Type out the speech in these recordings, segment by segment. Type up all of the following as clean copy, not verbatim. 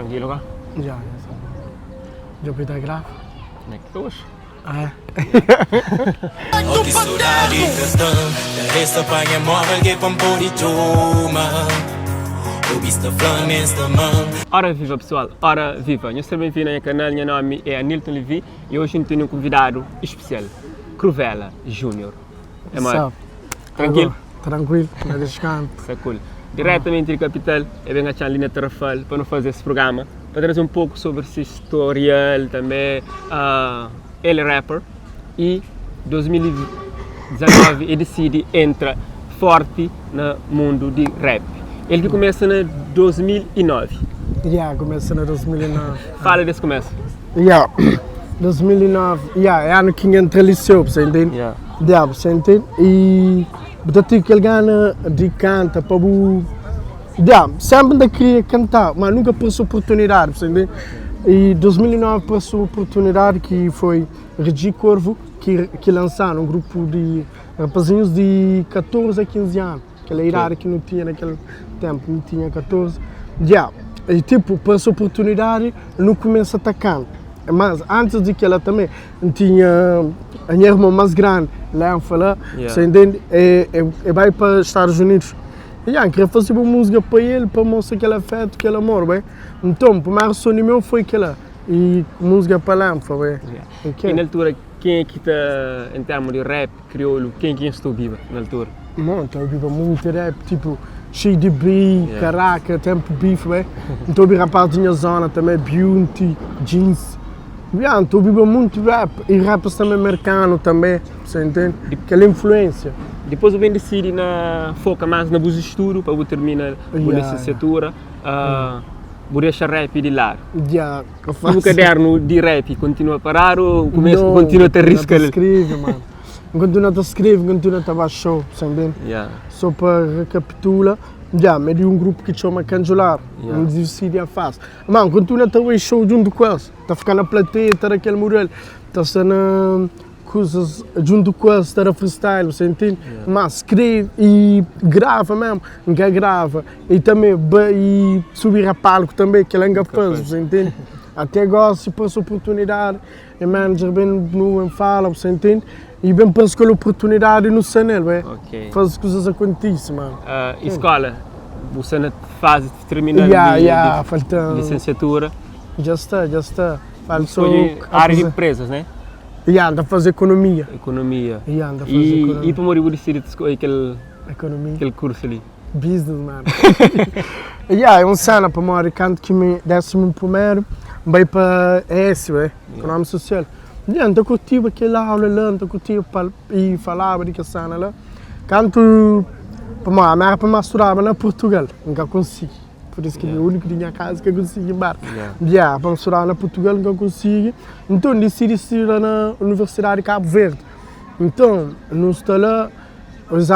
Tranquilo cá? Já sabe. Já fui da grave? Como é que estás? Op die soda die gestaan, de rest op aan je morgen, geef een body toma. O bista flamengo man. Ora viva pessoal, ora viva! Sejam bem-vindos ao canal, meu nome é Anilton Levi e hoje eu tenho um convidado especial, Cruvella Júnior. É mais? Tranquilo? Tranquilo, na descanso. Isso é cool. Diretamente de Capital, eu venho aqui à linha Tarrafal para não fazer esse programa, para trazer um pouco sobre esse historial também. Ele é rapper e 2019 ele decide entrar forte no mundo de rap. Ele que começa em 2009. Começa em 2009. Fala desse começo. 2009, é ano que entra no liceu, você entende? Você entende? E portanto que ele ganha de canta para o... sempre ainda queria cantar, mas nunca passou oportunidade, você entende? E 2009 passou a oportunidade que foi Regi Corvo, que lançaram um grupo de rapazinhos de 14 a 15 anos. Aquela idade que não tinha naquele tempo, não tinha 14. E tipo, passou a oportunidade, não começa atacando. Mas antes de que ela também tinha a minha irmã mais grande, lá falou, você entende? E vai para os Estados Unidos. Queria fazer uma música para ele, para mostrar que ele é feito, que ele amor, bem. Então, o primeiro sonho meu foi aquela. E música para lá, foi. E na altura, quem é que está, em termos de rap, crioulo, quem estou viva na altura? Não, estou viva muito rap, tipo, cheio de beat, caraca, tempo bife, bem. Então, vi rapaz da zona também, beauty, jeans. Estou viva muito rap, e rappers também americano também, você entende? Aquela influência. Depois eu venho decidir na foca mais na busca de estudo para eu terminar a licenciatura. Vou deixar rap de lado. O caderno de rap continua a parar ou continua a riscar? Não, escreve, mano. Continua a escrever, continua a fazer show, entende? Só para recapitular, me deu um grupo que chama Canjolar, não decidi a fase. Mano, continua a fazer show junto com eles. Está ficando na plateia, está naquele mural, está sendo coisas junto com eles, está a freestyle, você entende? Mas escreve e grava mesmo, nunca grava. E também e subir a palco também, que ele ainda faz, você entende? Até agora, se passa oportunidade, o manager bem no fala, você entende? E bem penso que a oportunidade no Sanel, faz as coisas acontecerem, mano. Escola, você na fase de terminar falta licenciatura? Já está. Falta área de empresas, né? Anda a fazer economia. Economia. Anda a fazer economia. E para morrer, decidir economia. Aquele curso ali? Business, mano. É um cena para morrer, canto que me 11º, vai para ES, Economia Social. Estou curtindo aquela aula lá, estou curtindo e falava de que cena lá. Canto, para mim, para estudar na Portugal, nunca consegui. Por isso que é o único de minha casa que eu consigo embarcar. Para estudar na Portugal, nunca consigo. Então, decidi estudar na Universidade de Cabo Verde. Então, não estou lá,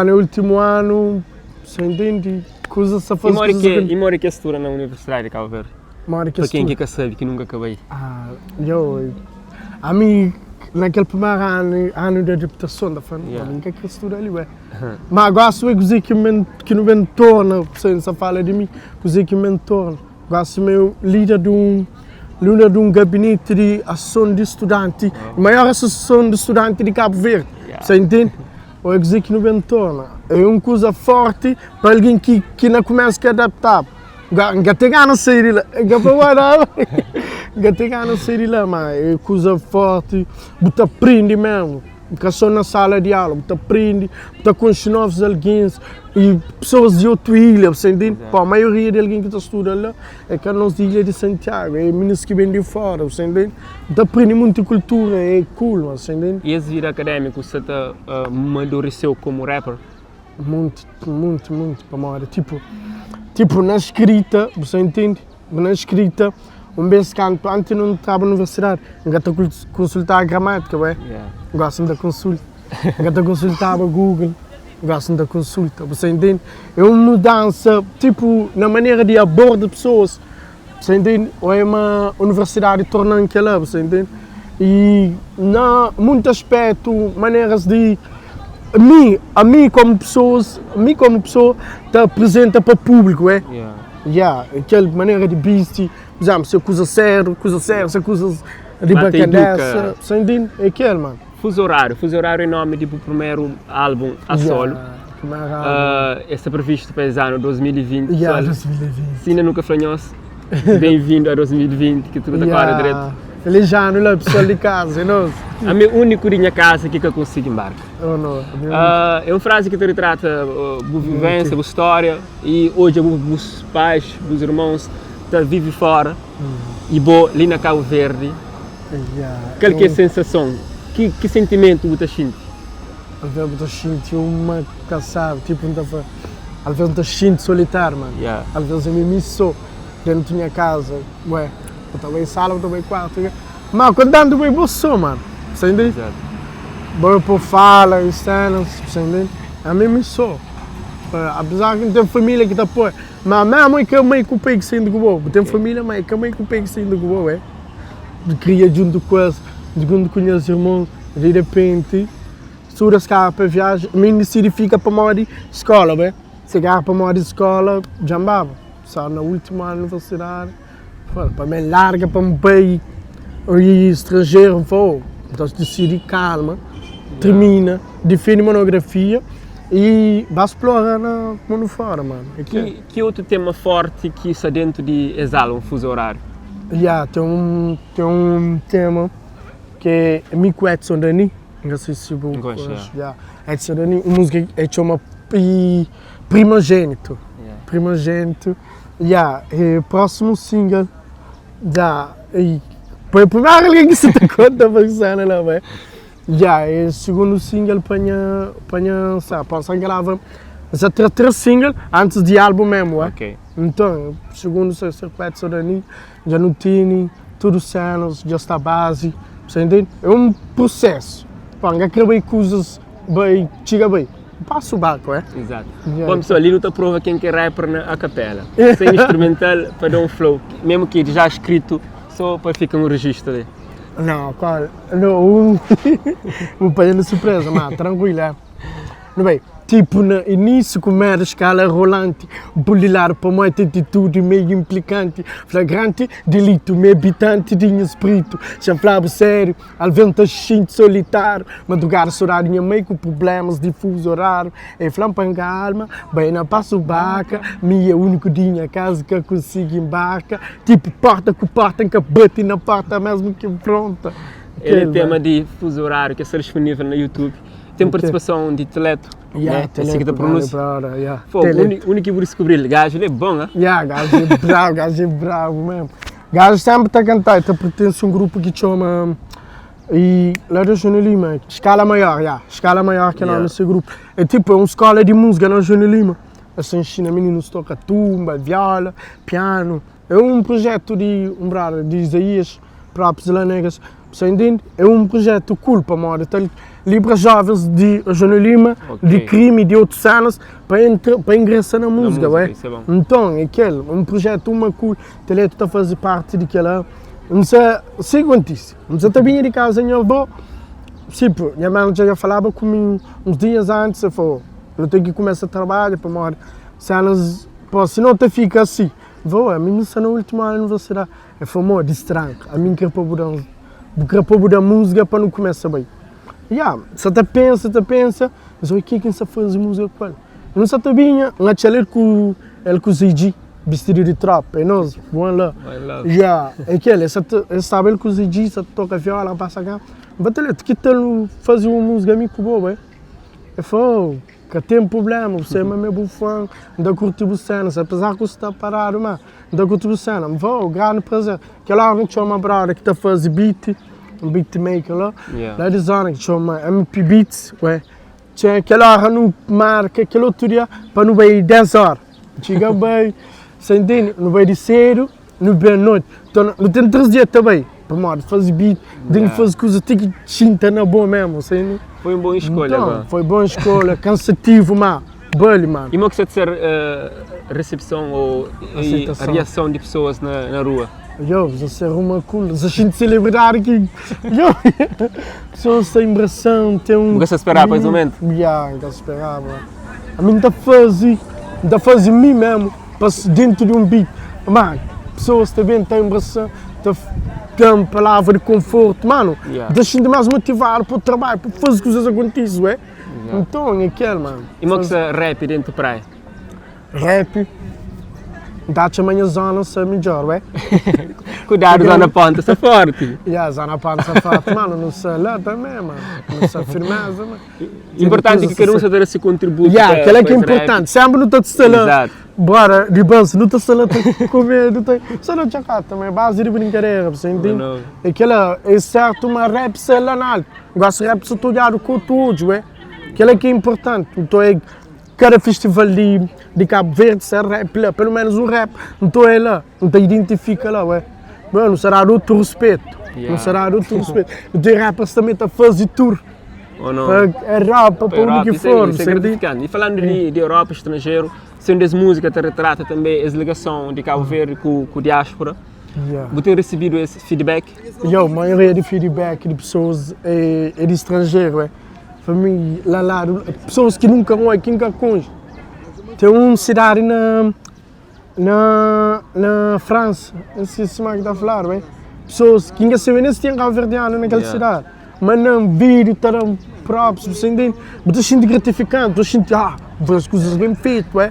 no último ano, você entende? Coisas a fazer. E mora que estuda na Universidade de Cabo Verde? Para quem que sabe, que nunca acabei. A mim, naquele primeiro ano de adaptação da família, nunca que estuda ali, Mas gosto de coisa que não me torna, você fala de mim, coisa que me torna. Gosto de meu líder de um gabinete de ação de estudante, a maior associação de estudantes de Cabo Verde, você entende? Ou é coisa que não me torna. É uma coisa forte para alguém que não começa a adaptar. Gata gana sair lá, gata gana sair lá, mas é coisa forte, você aprende mesmo, porque só na sala de aula, você aprende, você conhece novos alguém e pessoas de outra ilha, você entende? A maioria de alguém que está estudando lá é que a nossa ilha de Santiago, é meninos que vêm de fora, você entende? Você aprende muita cultura, é cool, você entende? E esse vida acadêmico, você amadureceu como rapper? Muito, para morrer, Tipo, na escrita, você entende? Na escrita, vez que antes não estava na universidade, eu consultar a gramática, gosto da consulta. Eu consultava Google, gosto da consulta, você entende? É uma mudança, tipo, na maneira de abordar pessoas, você entende? Ou é uma universidade tornando aquela, você entende? E, na muito aspecto, maneiras de... A mim como pessoa, te apresenta para o público, aquela maneira de beast, por exemplo, se acusa sério, se acusa de bacadessa, você entende? É aquele, mano. Fuso horário é nome do primeiro álbum a solo. Está previsto para esse ano 2020. 2020. Se ainda nunca falhamos, bem-vindo a 2020, que tudo está claro direito. Feliz ano lá, pessoal de casa, não? A minha única linha casa que eu consigo embarcar. Oh, não. É uma frase que te retrata a boa vivência, a boa história, e hoje os pais, os irmãos, vivem fora, e vou ali na Cabo Verde. Qual que é a sensação? Que sentimento você sente? Às vezes eu sinto uma caçada, tipo, às vezes eu sinto solitário, mano. Às vezes eu me misso dentro da minha casa, ué, eu estou em sala, eu estou em quarto, mas quando ando bem, eu sou, mano, você entende? Bora por fala, cenas, você entende? A mim me sou. Apesar que não tem família que está por, mas a minha mãe que é mãe que eu pego saindo do gol, tem família, mas que é mãe que eu pego saindo do gol, é? Cria junto com as, quando conheço irmãos, de repente, se escapa para viagem, a mim decide fica para morar de escola, bem? Se agarra para morar de escola, já andava. Só na última universidade, para mim larga para um país estrangeiro, vou. Então decide calma, termina, define monografia e vai explorar no mundo fora, mano. Que outro tema forte que está dentro de Exala, um fuso horário? Tem um tema que é Mico Edson Dani, não sei se você conhece. Edson Dani, uma música que chama Primogênito. Primogênito. E o próximo single, foi o primeiro que se te conta para isso, não é? E o segundo single, posso gravar, já tem 3 singles antes do álbum mesmo, é? Okay. Então, o segundo se repete sobre Dani, já não tem tudo cenas, já está base, você entende? É um processo. Quando acabei coisas bem, chega bem. Passo o barco, é? Exato. Bom, pessoal, ali não está prova quem quer rapper na capela. Sem instrumental para dar um flow, mesmo que já escrito, só para ficar um registro ali. Não, claro, não, um palha de surpresa, mas tranquilo, é? Não bem, tipo no início como era a escala rolante, bulilar para uma atitude meio implicante, flagrante, delito meio habitante de espírito, já falava sério, alventa xinte solitário, madrugar horário minha mãe com problemas de fuso horário, e flampanga alma, bem na passo baca, minha único dia casa que eu consigo embarcar, tipo porta com porta que bate na porta mesmo que pronta. Ele é tema de fuso horário que está disponível no YouTube. Tem participação de Teleto, né? Assim que te pronuncia. O único que vou descobrir, o gajo ele é bom, né? Gajo é bravo mesmo. Gajo sempre está a cantar, pertence a um grupo que chama, e lá da Júnior Lima, Escala Maior, Escala Maior que é o nome desse grupo. É tipo, é uma escola de música na Júnior Lima. Assim, ensina meninos a tocar tumba, viola, piano. É um projeto de Isaías, próprios lá negras. Você entende? É um projeto cool para moda. Livra jovens de Júnior Lima, de crime de outros anos, para ingressar na música, ué? Isso é bom. Então, é aquele, um projeto cool. Teleto está a fazer parte daquela. Não sei quanto isso. Não sei também de casa, minha avó. Tipo, minha mãe já falava comigo uns dias antes, eu falei, eu tenho que começar a trabalhar para moda. Se não te fica assim, vou, a mim não na última ano você será. Eu falei, distranca, a mim quer para mudar a música para não começar bem. Você pensa, mas o que você faz música com ele? Não se vinha, não tinha ele com o Zigi, vestido de tropa, e nós, vamos lá. É aquele, você sabe ele com o Zigi, você toca viola, passa cá. Mas ele, que tal fazer uma música amigo boa, é? Eu falei, que tem problema, você é meu bufão, não curte o cenas, apesar que você está parado, mas não curte o cenas. Mas vou, grande prazer. Aquela hora que chama uma brother que está fazendo beat, um beatmaker lá, lá de zona que chama MP Beats, ué. Tinha aquela hora no marca, aquele outro dia, para não ir 10 horas. Chega bem, você entende? Não vai de cedo, não vai à noite. Então, não tem 3 dias também, para moda, fazer beat, tem que fazer coisas, tem que tinta na boa mesmo, você foi uma boa escolha, então, foi boa escolha, cansativo, mas bem, mano. E como que você ter recepção ou a reação de pessoas na rua? Você arruma cool, você sente celebridade que pessoas têm impressão, tem um. Você esperava para esse momento? Ainda esperava. A mim está a fazer mim mesmo, dentro de um beat. Mas, pessoas também têm uma palavra de conforto, mano. Deixam-te mais motivado para o trabalho, para fazer coisas aconteçam, é? Então, é aquele, mano. E como é que você rap dentro da praia? Rap. Dá-te a minha zona ser melhor, ué? Cuidado, zona ponta, está forte. Zona ponta está forte, mano, não sei lá também, mano. Não sei firmeza, mano. Importante que cada um se dê esse contributo. Aquilo é que é importante. Sempre não está de lá. Bora, de banco, não está lá a comer, não está. Só não tinha cá também, base de brincadeira, você entende? Aquilo é certo, uma rap ser lá na alta. Gosto de rap ser tudo com tudo, ué? Aquilo é que é importante. Então, cada festival de Cabo Verde será rap lá, pelo menos um rap, não estou lá, não te identifica lá, ué. Não será outro respeito, não será outro respeito. Então rappers também estão a fazer tour, para Europa, para onde que for. Isso é gratificante. E falando de Europa, estrangeiro, sendo as músicas que retrata também as ligações de Cabo Verde com a diáspora, você tem recebido esse feedback? A maioria de feedback de pessoas é de estrangeiro, ué. Família, lá, pessoas que nunca vão aqui, nunca conhecem. Tem uma cidade na França, não sei se é que está a falar, bem? Pessoas que nunca sabem nem se tem Cabo Verdeano naquela cidade. Mas não vídeo, estão próprios, você entende? Você sente gratificante, você sente, as coisas bem feitas, ué?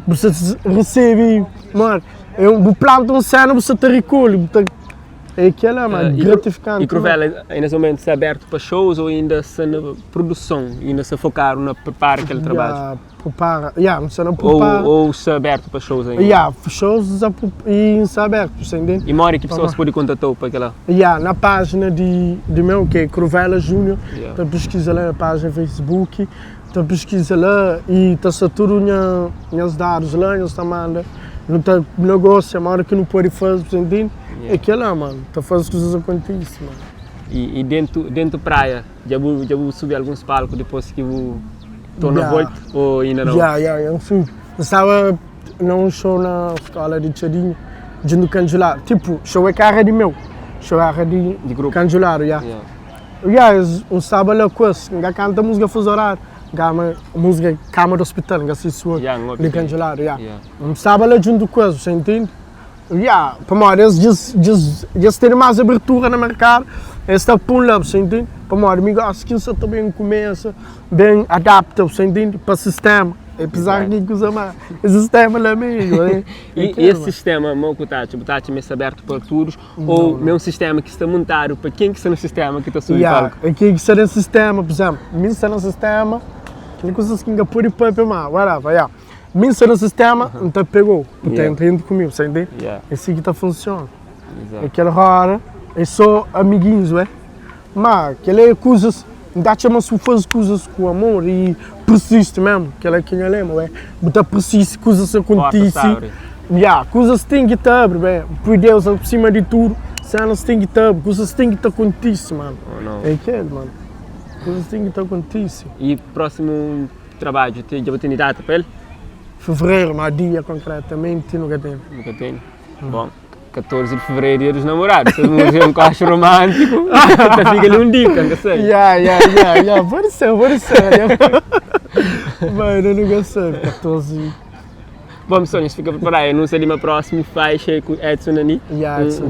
Você recebe, mano, eu planto uma cena, você te recolhe. É aquela, mano, gratificante. E Cruvela, nesse momento, está aberto para shows ou ainda está na produção? Ainda se focaram na prepara aquele trabalho? Prepara, não se não prepara. Ou está aberto para shows ainda? Shows e está aberto, você entende? E mora que pessoas podem contatar para aquela? Na página de meu, que é Cruvela Júnior, está pesquisa lá na página Facebook, está pesquisa lá e está tudo nos dados lá, nos manda. Não tem negócio, uma hora que não pode fazer, você entende? É aquela, mano, está fazendo coisas acontecem, mano. E dentro da praia, já vou subir alguns palcos depois que vou estou na volta ou ainda não? Eu fui. Eu estava num show na escola de Tchadinho, de no Candelário. Tipo, show é carro de meu, show é de grupo. Candelário, eu estava lá com isso, eu canta música fuso horário. Música cama do hospital, que se sua de Candelário, eu estava lá junto com isso, você entende? Para mim, eles têm mais abertura no mercado, eles estão por lá, você entende? Para mim, acho que isso também começa, bem adapta, você entende? Para o sistema, apesar de que usa mais, o sistema lá mesmo. E esse sistema, o Tati, é aberto para todos, ou é um sistema que está montado para quem que está no sistema que está subindo palco? Quem que está no sistema, por exemplo, mim está no sistema, tem coisas que não pode pôr para mim, Mim no sistema, então pegou, está entrando comigo, você entende? É assim que está funcionando. Aquela hora, é só amiguinhos, mas aquelas coisas, dá-te uma fazer coisas com amor e persiste mesmo, aquela que eu lembro, Você persiste, coisas acontecem, coisas têm que estar, por Deus, acima de tudo, cenas têm que estar, coisas têm que estar acontecem, mano. É aquele, mano, coisas têm que estar acontecem. E próximo trabalho, já tem data para ele? Fevereiro, mas dia concretamente nunca tenho. Nunca tenho? Bom, 14 de fevereiro, dia dos namorados. Se não ver um coche romântico, até fica ali um dica, não sei. Pode ser. Mas eu nunca sei, 14. Bom, Sonhos, fica preparado. Eu não sei de uma próxima faixa com Edson Nani.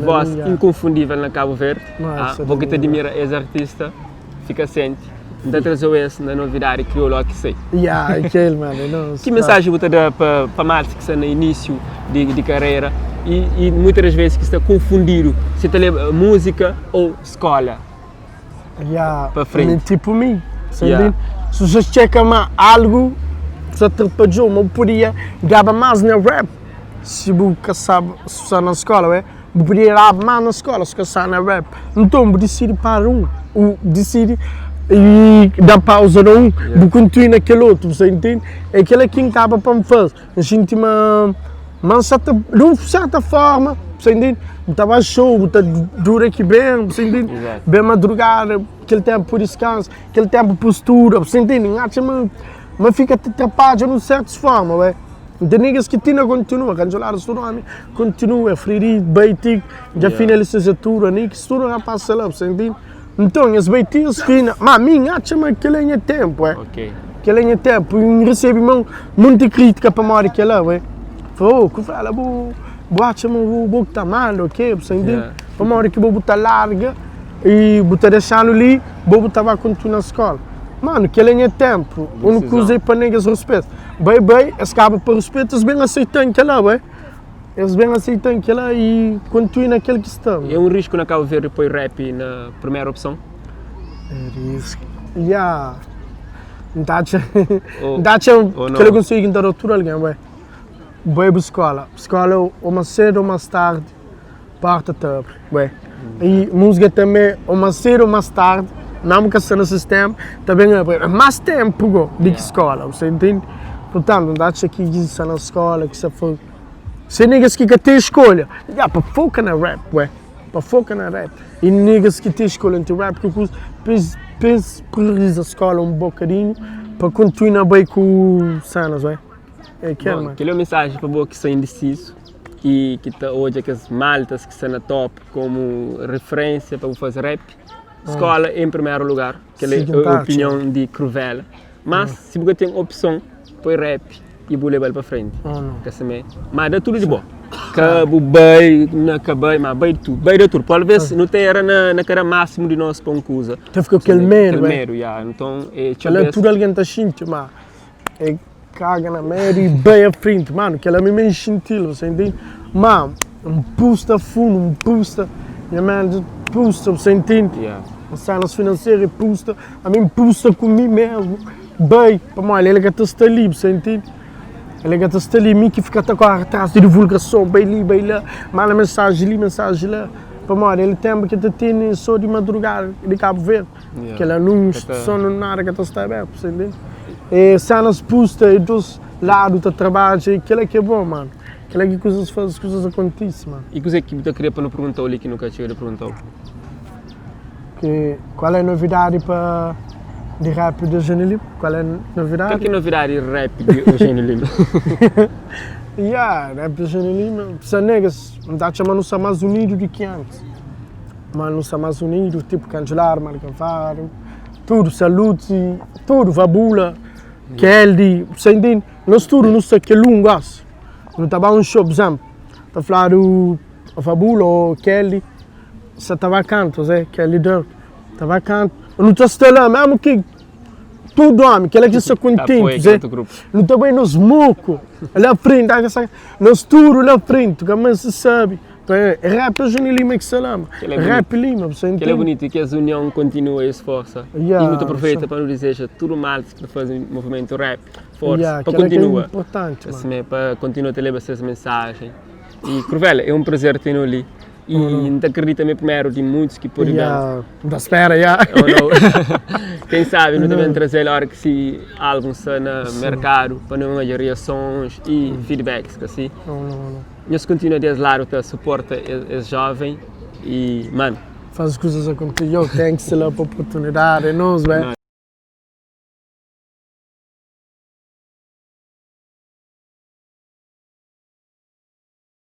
Voz inconfundível na Cabo Verde. Vou que te admira esse artista, fica sente. Então trazeu esse na novidade que eu logo sei. Aquele, mano. Que mensagem você dá para a malta que está no início de carreira e muitas vezes que está confundido se está lendo música ou escola? Para frente. Tipo mim, se você checa algo, você atrapalhou, mas podia gravar mais na rap. Se você sabe, se você na escola, você podia gravar mais na escola, se você sabe na rap. Então, você decide para decide e dá pausa num, continua naquele outro, você entende? É aquele que acaba para me fazer. Eu sinto de uma certa forma, você entende? Estava show, dura aqui bem, você entende? Bem madrugada, aquele tempo por descanso, aquele tempo postura, você entende? Mas fica atrapalhado de uma certa forma, Tem niggas que continua, cancelar o nome, continua, freire, beitir, já fina a licenciatura, nem que estuda já passa lá, você entende? Então, as beitinhas finas, mas a minha acha que ele é tempo, que ele é tempo, e recebe muita crítica para a que ela, que fala, boa o que tá mal, ok? Você entende? Uma hora que vou botar larga e botar deixando ali, vou botar vai continuar na escola. Mano, que ele é tempo, eu não usei para negar respeito. Bem, escapa para respeito, eles bem aceitam que lá, bem. Eles bem aceitam que lá e continuam naquele que estão. É um risco na Cabo Verde depois rap na primeira opção? É risco. Já. Dacia que ele consegue dar altura alguém, bem. Vai para a escola. Escola, ou mais cedo ou mais tarde, parte tarde, bem. E música também, ou mais cedo ou mais tarde, não que está no sistema, também é mais tempo do que escola, você entende? Portanto, não dá que está na escola, que você foi. Se negas que tem escolha, para focar na rap, ué. Para focar na rap. E negas que tem escolha entre rap, porque prioriza a escola um bocadinho para continuar bem com cenas, ué. É que mano. Aquela mensagem para você que são indeciso e que está hoje aquelas maltas que estão na top como referência para fazer rap. Escola em primeiro lugar, que é a opinião de Cruvella. Mas se você tem opção, põe rap e vou levar para frente. Mas dá tudo de bom. Cabo, bem, não acabei, mas bem de tudo. Pode ver se não tem era na cara máximo de nós para um coisa. Então fica aquele mero, então é tudo alguém está sentindo, mas é caga na merda e bem à frente, mano, que ela me mexe sentindo, você entende? Mas pusta fundo, pusta, minha mãe pusta, você entende? As cenas financeiras pusta, a mim pusta comigo mesmo, bem, para mim, ele é que está ali, você entende? Ele é que está ali, mim que fica atrás de divulgação, bem lá, manda mensagem lá, para mim, ele tem que ter só de madrugada, de Cabo Verde, que ela não só nada que está aberto, você entende? E cenas pusta e dos lados do trabalho, aquilo é que é bom, mano. Aquilo é que as coisas acontecem, mano. E o que você queria para não perguntar ali que nunca chegou a perguntar? Qual é a novidade de rap de Eugênio Lima? Qual é a novidade? Qual é a novidade de rap de Eugênio Lima? Rap de Eugênio Lima, precisa negas, não está chamando nos mais unidos do que antes. Mas nos mais unidos, tipo Cangelar, Marcavaro, tudo, Salute, tudo, Fabula. Kelly, você entende? Nós tudo não sei que longas. Não estava um show, por exemplo. Está a falar o Fabula ou Kelly. Você estava canto, Kelly Dirk. Estava canto. Não está lá, mesmo que tudo homem, que ela que se contente, não está bem nos mocos. Lá à frente, nós tudo lá à frente, como se sabe. É rap Eugênio Lima que se chama. Rap Lima, você entende? Que é bonito e que a união continua e esforça. E muito aproveita para nos dizer tudo mal que fazem movimento rap, força, para continuar. É importante, assim, para continuar a levar essa mensagem. E Cruvella, é um prazer ter ali. E não acredito também primeiro de muitos que podem da espera, Quem sabe, não devem trazer a hora que esse álbum está no mercado para não haver reações e feedbacks, assim. Nós continuamos desde lá, suporta esse jovem e, mano, faz as coisas acontecerem. Eu tenho que ser lá para a oportunidade, é nós, velho.